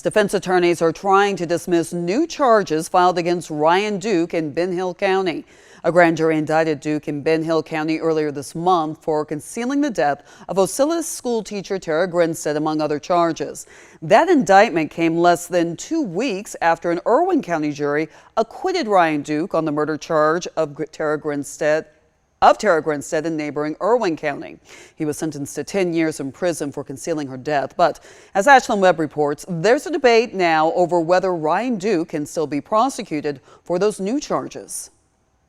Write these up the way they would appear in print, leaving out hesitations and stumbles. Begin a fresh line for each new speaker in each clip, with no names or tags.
Defense attorneys are trying to dismiss new charges filed against Ryan Duke in Ben Hill County. A grand jury indicted Duke in Ben Hill County earlier this month for concealing the death of Ocilla school teacher Tara Grinstead, among other charges. That indictment came less than 2 weeks after an Irwin County jury acquitted Ryan Duke on the murder charge of Tara Grinstead in neighboring Irwin County. He was sentenced to 10 years in prison for concealing her death. But as Ashlyn Webb reports, there's a debate now over whether Ryan Duke can still be prosecuted for those new charges.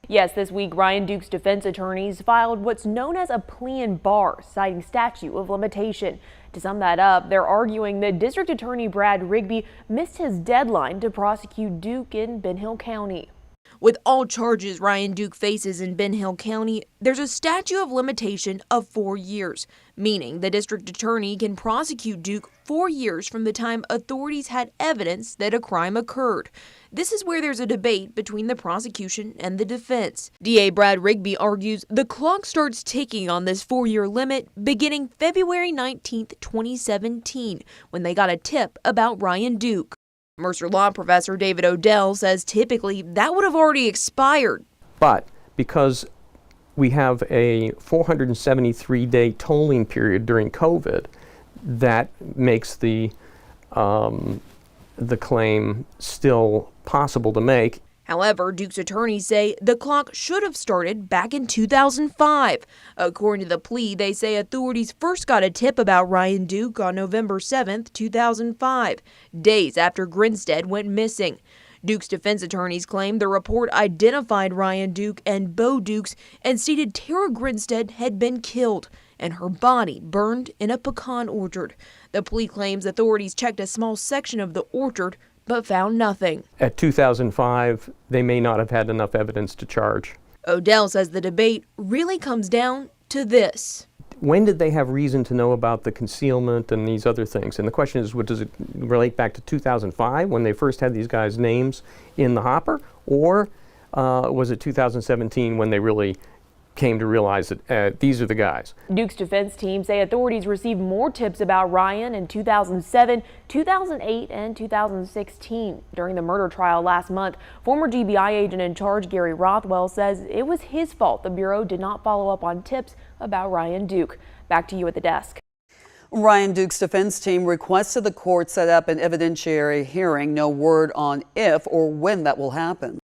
Yes, this week Ryan Duke's defense attorneys filed what's known as a plea in bar, citing statute of limitation. To sum that up, they're arguing that District Attorney Brad Rigby missed his deadline to prosecute Duke in Ben Hill County.
With all charges Ryan Duke faces in Ben Hill County, there's a statute of limitation of 4 years, meaning the district attorney can prosecute Duke 4 years from the time authorities had evidence that a crime occurred. This is where there's a debate between the prosecution and the defense. DA Brad Rigby argues the clock starts ticking on this 4-year limit beginning February 19, 2017, when they got a tip about Ryan Duke. Mercer Law professor David Odell says typically that would have already expired.
But because we have a 473-day tolling period during COVID, that makes the claim still possible to make.
However, Duke's attorneys say the clock should have started back in 2005. According to the plea, they say authorities first got a tip about Ryan Duke on November 7, 2005, days after Grinstead went missing. Duke's defense attorneys claim the report identified Ryan Duke and Bo Dukes and stated Tara Grinstead had been killed and her body burned in a pecan orchard. The plea claims authorities checked a small section of the orchard but found nothing.
At 2005, they may not have had enough evidence to charge.
Odell says the debate really comes down to this.
When did they have reason to know about the concealment and these other things? And the question is, does it relate back to 2005 when they first had these guys' names in the hopper? Or was it 2017 when they really came to realize that these are the guys?
Duke's defense team say authorities received more tips about Ryan in 2007, 2008, and 2016. During the murder trial last month, former GBI agent in charge Gary Rothwell says it was his fault the Bureau did not follow up on tips about Ryan Duke. Back to you at the desk.
Ryan Duke's defense team requested the court set up an evidentiary hearing. No word on if or when that will happen.